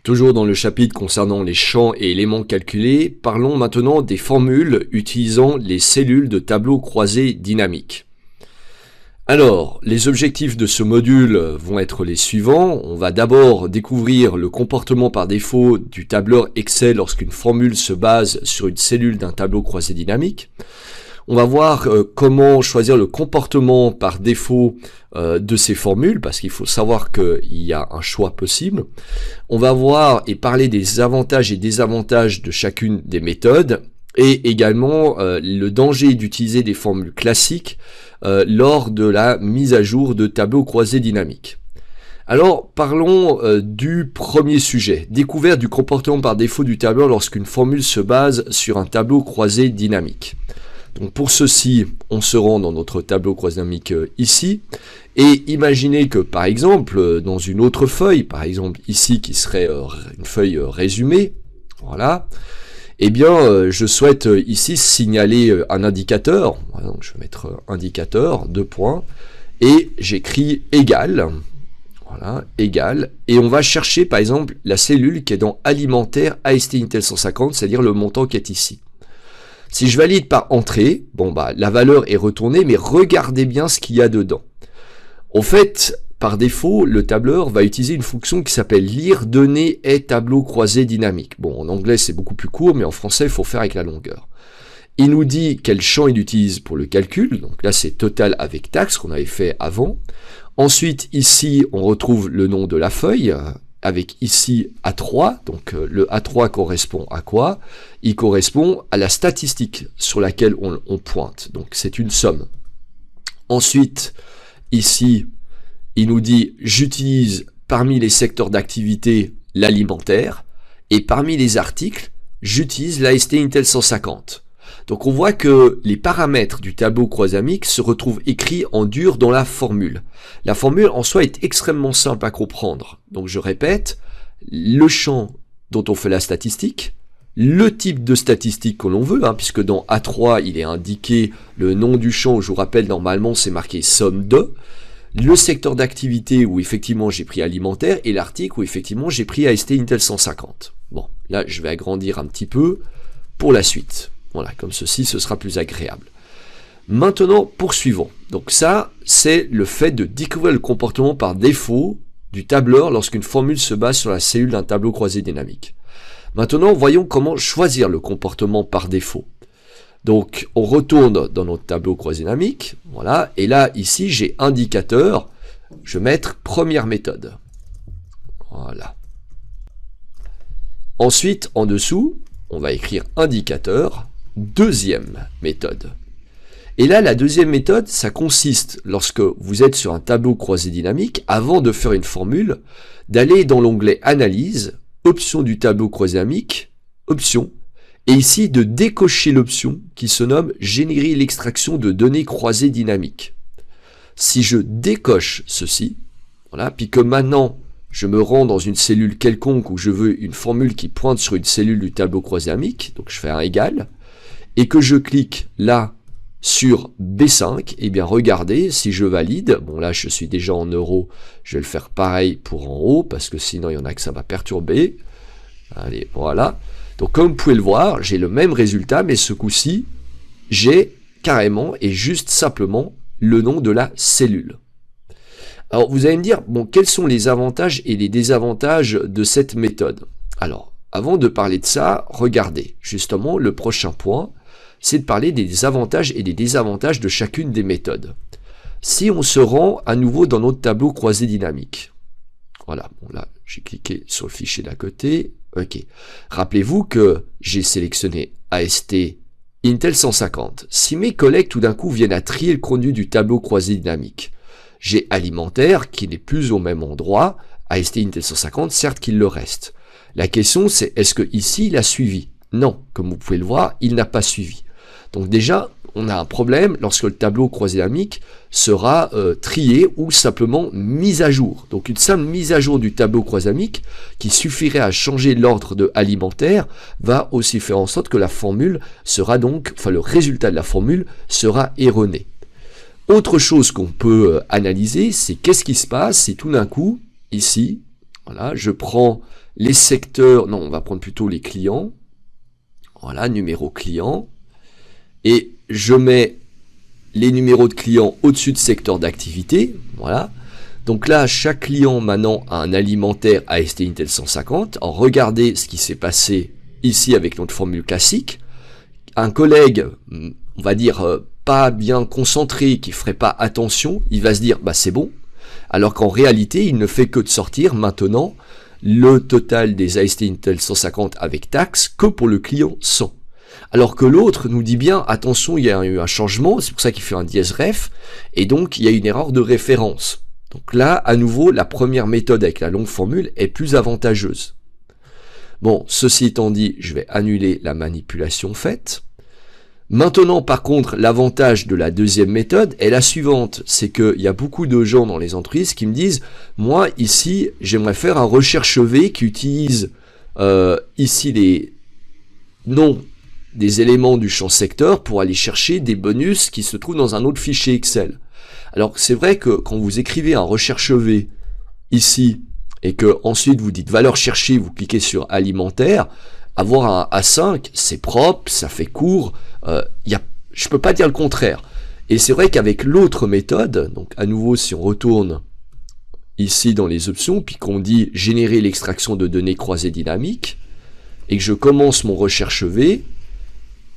Toujours dans le chapitre concernant les champs et éléments calculés, parlons maintenant des formules utilisant les cellules de tableau croisé dynamique. Alors, les objectifs de ce module vont être les suivants. On va d'abord découvrir le comportement par défaut du tableur Excel lorsqu'une formule se base sur une cellule d'un tableau croisé dynamique. On va voir comment choisir le comportement par défaut de ces formules, parce qu'il faut savoir qu'il y a un choix possible. On va voir et parler des avantages et désavantages de chacune des méthodes, et également le danger d'utiliser des formules classiques lors de la mise à jour de tableaux croisés dynamiques. Alors, parlons du premier sujet, découverte du comportement par défaut du tableur lorsqu'une formule se base sur un tableau croisé dynamique. Donc pour ceci, on se rend dans notre tableau croisé dynamique ici, et imaginez que par exemple, dans une autre feuille, par exemple ici qui serait une feuille résumée, voilà, eh bien je souhaite ici signaler un indicateur, voilà, donc je vais mettre indicateur, 2 points, et j'écris égal, voilà, égal, et on va chercher par exemple la cellule qui est dans alimentaire AST Intel 150, c'est-à-dire le montant qui est ici. Si je valide par entrée, bon bah la valeur est retournée, mais regardez bien ce qu'il y a dedans. En fait, par défaut, le tableur va utiliser une fonction qui s'appelle lire données et tableau croisé dynamique. Bon, en anglais c'est beaucoup plus court, mais en français il faut faire avec la longueur. Il nous dit quel champ il utilise pour le calcul, donc là c'est total avec taxe qu'on avait fait avant. Ensuite ici on retrouve le nom de la feuille, avec ici A3, donc le A3 correspond à quoi? Il correspond à la statistique sur laquelle on pointe, donc c'est une somme. Ensuite, ici, il nous dit j'utilise parmi les secteurs d'activité l'alimentaire, et parmi les articles, j'utilise l'AST Intel 150. Donc on voit que les paramètres du tableau croisé dynamique se retrouvent écrits en dur dans la formule. La formule en soi est extrêmement simple à comprendre. Donc je répète, le champ dont on fait la statistique, le type de statistique que l'on veut, puisque dans A3 il est indiqué le nom du champ, je vous rappelle normalement c'est marqué somme de, le secteur d'activité où effectivement j'ai pris alimentaire, et l'article où effectivement j'ai pris AST Intel 150. Bon, là je vais agrandir un petit peu pour la suite. Voilà, comme ceci, ce sera plus agréable. Maintenant, poursuivons. Donc ça, c'est le fait de découvrir le comportement par défaut du tableur lorsqu'une formule se base sur la cellule d'un tableau croisé dynamique. Maintenant, voyons comment choisir le comportement par défaut. Donc, on retourne dans notre tableau croisé dynamique. Voilà, et là, ici, j'ai indicateur. Je vais mettre première méthode. Voilà. Ensuite, en dessous, on va écrire indicateur. Deuxième méthode. Et là, la deuxième méthode, ça consiste, lorsque vous êtes sur un tableau croisé dynamique, avant de faire une formule, d'aller dans l'onglet Analyse, Option du tableau croisé dynamique, Option, et ici de décocher l'option qui se nomme Générer l'extraction de données croisées dynamiques. Si je décoche ceci, voilà, puis que maintenant je me rends dans une cellule quelconque où je veux une formule qui pointe sur une cellule du tableau croisé dynamique, donc je fais un égal, et que je clique là sur B5, et bien regardez, si je valide, bon là je suis déjà en euros, je vais le faire pareil pour en haut, parce que sinon il y en a que ça va perturber. Allez, voilà. Donc comme vous pouvez le voir, j'ai le même résultat, mais ce coup-ci, j'ai carrément et juste simplement le nom de la cellule. Alors vous allez me dire, bon, quels sont les avantages et les désavantages de cette méthode? Alors, avant de parler de ça, regardez, justement, le prochain point, c'est de parler des avantages et des désavantages de chacune des méthodes. Si on se rend à nouveau dans notre tableau croisé dynamique, voilà, bon là, j'ai cliqué sur le fichier d'à côté, ok. Rappelez-vous que j'ai sélectionné AST Intel 150. Si mes collègues tout d'un coup viennent à trier le contenu du tableau croisé dynamique, j'ai alimentaire qui n'est plus au même endroit, AST Intel 150, certes qu'il le reste. La question c'est, est-ce que ici il a suivi? Non, comme vous pouvez le voir, il n'a pas suivi. Donc déjà, on a un problème lorsque le tableau croisé dynamique sera trié ou simplement mis à jour. Donc une simple mise à jour du tableau croisé dynamique qui suffirait à changer l'ordre de alimentaire va aussi faire en sorte que la formule sera donc, enfin le résultat de la formule sera erroné. Autre chose qu'on peut analyser, c'est qu'est-ce qui se passe si tout d'un coup, ici, Voilà, je prends les secteurs, non, on va prendre plutôt les clients. Voilà, numéro client. Et je mets les numéros de clients au-dessus de secteur d'activité. Voilà. Donc là, chaque client maintenant a un alimentaire AST Intel 150. Alors regardez ce qui s'est passé ici avec notre formule classique. Un collègue, on va dire, pas bien concentré, qui ferait pas attention, il va se dire, bah c'est bon. Alors qu'en réalité, il ne fait que de sortir maintenant le total des AST Intel 150 avec taxe que pour le client 100. Alors que l'autre nous dit bien, attention, il y a eu un changement, c'est pour ça qu'il fait un dièse ref, et donc il y a une erreur de référence. Donc là, à nouveau, la première méthode avec la longue formule est plus avantageuse. Bon, ceci étant dit, je vais annuler la manipulation faite. Maintenant, par contre, l'avantage de la deuxième méthode est la suivante, c'est qu'il y a beaucoup de gens dans les entreprises qui me disent, moi, ici, j'aimerais faire un recherche V qui utilise ici les noms des éléments du champ secteur pour aller chercher des bonus qui se trouvent dans un autre fichier Excel. Alors, c'est vrai que quand vous écrivez un recherche V ici, et que ensuite vous dites valeur cherchée, vous cliquez sur alimentaire, avoir un A5, c'est propre, ça fait court, je peux pas dire le contraire. Et c'est vrai qu'avec l'autre méthode, donc à nouveau si on retourne ici dans les options, puis qu'on dit générer l'extraction de données croisées dynamiques, et que je commence mon recherche V,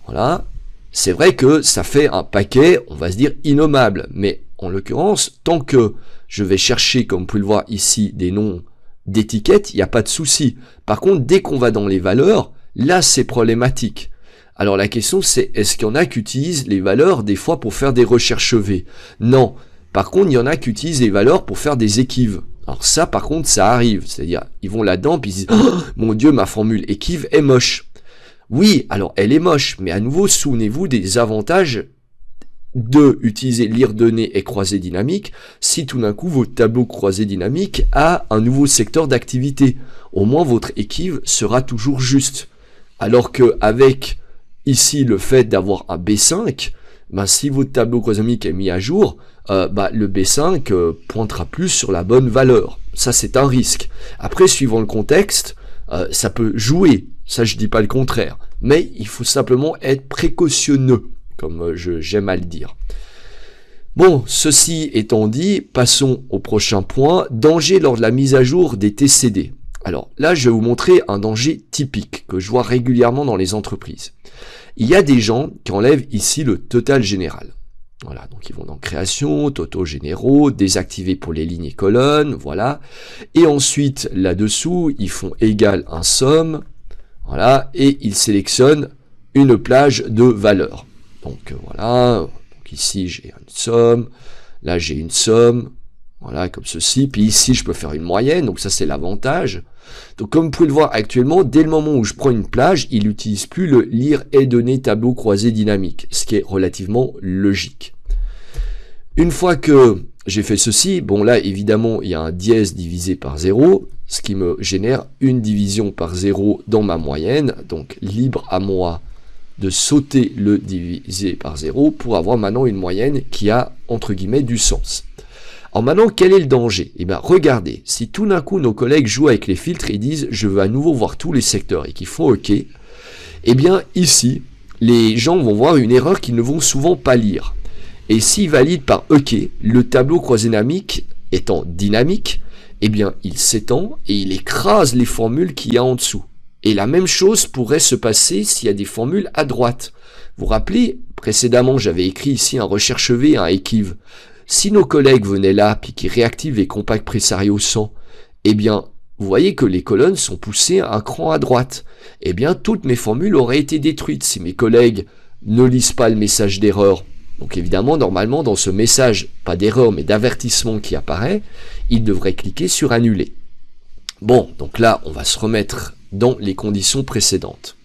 voilà, c'est vrai que ça fait un paquet, on va se dire innommable, mais en l'occurrence, tant que je vais chercher, comme vous pouvez le voir ici, des noms d'étiquettes, il n'y a pas de souci. Par contre, dès qu'on va dans les valeurs, là c'est problématique. Alors la question c'est, est-ce qu'il y en a qui utilisent les valeurs des fois pour faire des recherches V? Non. Par contre, il y en a qui utilisent les valeurs pour faire des équives. Alors ça par contre, ça arrive. C'est-à-dire, ils vont là-dedans puis ils disent, oh, mon Dieu, ma formule équive est moche. Oui, alors elle est moche, mais à nouveau, souvenez-vous des avantages de utiliser lire données et croisée dynamique si tout d'un coup votre tableau croisé dynamique a un nouveau secteur d'activité. Au moins votre équive sera toujours juste. Alors que avec ici le fait d'avoir un B5, ben, si votre tableau croisé dynamique est mis à jour, le B5 pointera plus sur la bonne valeur. Ça c'est un risque. Après, suivant le contexte, ça peut jouer. Ça je dis pas le contraire. Mais il faut simplement être précautionneux, comme j'aime à le dire. Bon, ceci étant dit, passons au prochain point, danger lors de la mise à jour des TCD. Alors là, je vais vous montrer un danger typique que je vois régulièrement dans les entreprises. Il y a des gens qui enlèvent ici le total général. Voilà, donc ils vont dans création, totaux généraux, désactiver pour les lignes et colonnes, voilà. Et ensuite, là-dessous, ils font égal un somme, voilà, et ils sélectionnent une plage de valeurs. Donc voilà, donc ici j'ai une somme, là j'ai une somme, voilà comme ceci, puis ici je peux faire une moyenne, donc ça c'est l'avantage. Donc comme vous pouvez le voir actuellement, dès le moment où je prends une plage, il n'utilise plus le lire et donner tableau croisé dynamique, ce qui est relativement logique. Une fois que j'ai fait ceci, bon là évidemment il y a un dièse divisé par 0, ce qui me génère une division par 0 dans ma moyenne, donc libre à moi de sauter le divisé par 0 pour avoir maintenant une moyenne qui a, entre guillemets, du sens. Alors maintenant, quel est le danger? Eh bien, regardez, si tout d'un coup nos collègues jouent avec les filtres et disent « je veux à nouveau voir tous les secteurs » et qu'ils font OK, eh bien ici, les gens vont voir une erreur qu'ils ne vont souvent pas lire. Et s'ils valident par OK, le tableau croisé dynamique étant dynamique, eh bien il s'étend et il écrase les formules qu'il y a en dessous. Et la même chose pourrait se passer s'il y a des formules à droite. Vous vous rappelez, précédemment, j'avais écrit ici un recherche V, un équive. Si nos collègues venaient là, puis qu'ils réactivent les compacts Presario 100, eh bien, vous voyez que les colonnes sont poussées un cran à droite. Eh bien, toutes mes formules auraient été détruites si mes collègues ne lisent pas le message d'erreur. Donc évidemment, normalement, dans ce message, pas d'erreur, mais d'avertissement qui apparaît, ils devraient cliquer sur annuler. Bon, donc là, on va se remettre dans les conditions précédentes.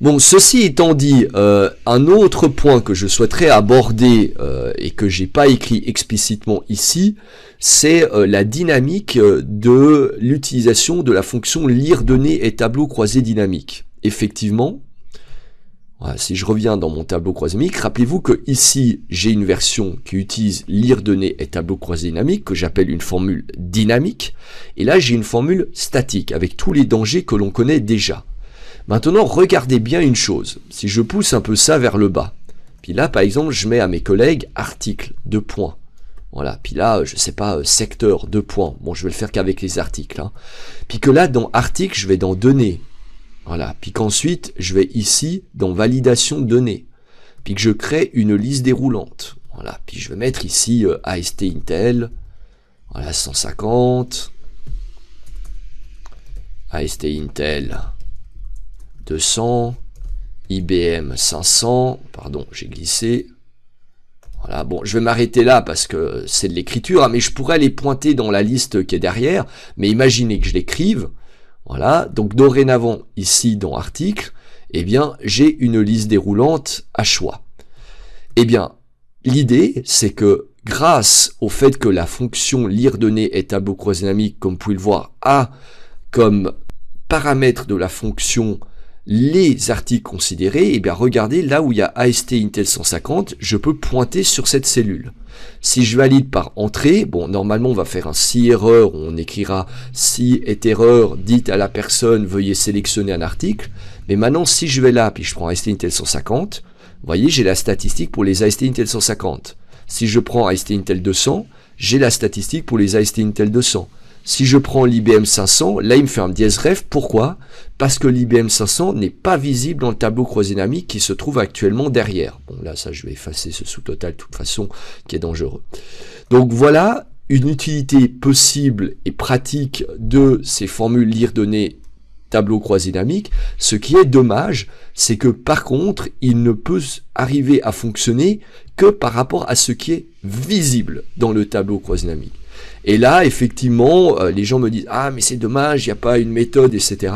Bon, ceci étant dit, un autre point que je souhaiterais aborder et que j'ai pas écrit explicitement ici, c'est la dynamique de l'utilisation de la fonction lire données et tableau croisé dynamique. Effectivement, Voilà, si je reviens dans mon tableau croisé dynamique, rappelez-vous que ici j'ai une version qui utilise lire données et tableau croisé dynamique que j'appelle une formule dynamique, et là j'ai une formule statique avec tous les dangers que l'on connaît déjà. Maintenant regardez bien une chose, si je pousse un peu ça vers le bas, puis là par exemple je mets à mes collègues article 2 points, voilà, puis là je sais pas secteur 2 points, bon je vais le faire qu'avec les articles, hein. Puis que là dans article je vais dans données. Voilà, puis qu'ensuite, je vais ici dans validation de données, puis que je crée une liste déroulante. Voilà, puis je vais mettre ici AST Intel, voilà 150, AST Intel 200, IBM 500, pardon, j'ai glissé. Voilà, bon, je vais m'arrêter là parce que c'est de l'écriture, hein, mais je pourrais les pointer dans la liste qui est derrière, mais imaginez que je l'écrive. Voilà, donc dorénavant, ici dans article, eh bien, j'ai une liste déroulante à choix. Eh bien, l'idée, c'est que grâce au fait que la fonction lire données et tableau croisé dynamique, comme vous pouvez le voir, a comme paramètre de la fonction les articles considérés, eh bien, regardez, là où il y a AST Intel 150, je peux pointer sur cette cellule. Si je valide par entrée, bon, normalement, on va faire un si erreur, on écrira si est erreur, dites à la personne, veuillez sélectionner un article. Mais maintenant, si je vais là, puis je prends AST Intel 150, vous voyez, j'ai la statistique pour les AST Intel 150. Si je prends AST Intel 200, j'ai la statistique pour les AST Intel 200. Si je prends l'IBM 500, là il me fait un dièse ref. Pourquoi? Parce que l'IBM 500 n'est pas visible dans le tableau croisé dynamique qui se trouve actuellement derrière. Bon là ça je vais effacer ce sous-total de toute façon qui est dangereux. Donc voilà une utilité possible et pratique de ces formules lire données tableau croisé dynamique. Ce qui est dommage, c'est que par contre il ne peut arriver à fonctionner que par rapport à ce qui est visible dans le tableau croisé dynamique. Et là, effectivement, les gens me disent « Ah, mais c'est dommage, il n'y a pas une méthode, etc. »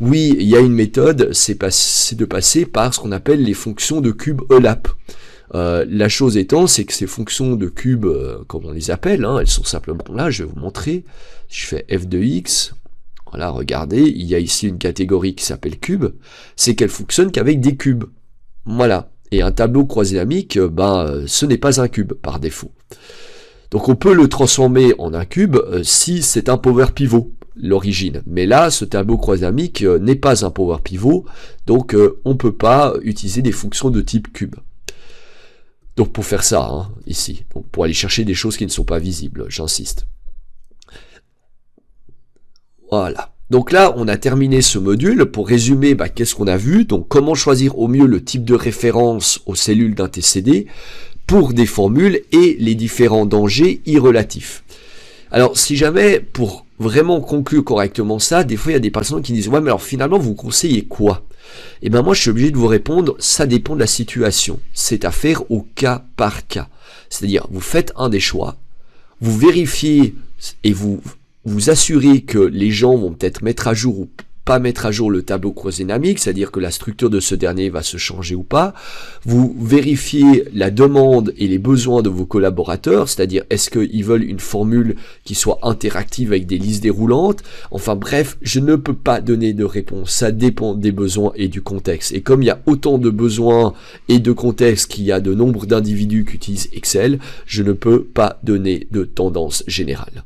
Oui, il y a une méthode, c'est de passer par ce qu'on appelle les fonctions de cube ELAP. La chose étant, c'est que ces fonctions de cube, comme on les appelle, hein, elles sont simplement là, je vais vous montrer. Je fais F de X, voilà, regardez, il y a ici une catégorie qui s'appelle cube, c'est qu'elle fonctionne qu'avec des cubes. Voilà. Et un tableau croisé dynamique, ce n'est pas un cube par défaut. Donc on peut le transformer en un cube si c'est un power pivot, l'origine. Mais là, ce tableau croisé dynamique n'est pas un power pivot, donc on ne peut pas utiliser des fonctions de type cube. Donc pour faire ça, hein, ici, donc pour aller chercher des choses qui ne sont pas visibles, j'insiste. Voilà. Donc là, on a terminé ce module. Pour résumer, qu'est-ce qu'on a vu? Donc comment choisir au mieux le type de référence aux cellules d'un TCD pour des formules et les différents dangers irrelatifs. Alors, si jamais, pour vraiment conclure correctement ça, des fois, il y a des personnes qui disent « Ouais, mais alors finalement, vous conseillez quoi ?» Eh bien, moi, je suis obligé de vous répondre « Ça dépend de la situation. C'est à faire au cas par cas. » C'est-à-dire, vous faites un des choix, vous vérifiez et vous assurez que les gens vont peut-être mettre à jour ou pas mettre à jour le tableau croisé dynamique, c'est-à-dire que la structure de ce dernier va se changer ou pas. Vous vérifiez la demande et les besoins de vos collaborateurs, c'est-à-dire est-ce qu'ils veulent une formule qui soit interactive avec des listes déroulantes. Enfin bref, je ne peux pas donner de réponse, ça dépend des besoins et du contexte. Et comme il y a autant de besoins et de contexte qu'il y a de nombre d'individus qui utilisent Excel, je ne peux pas donner de tendance générale.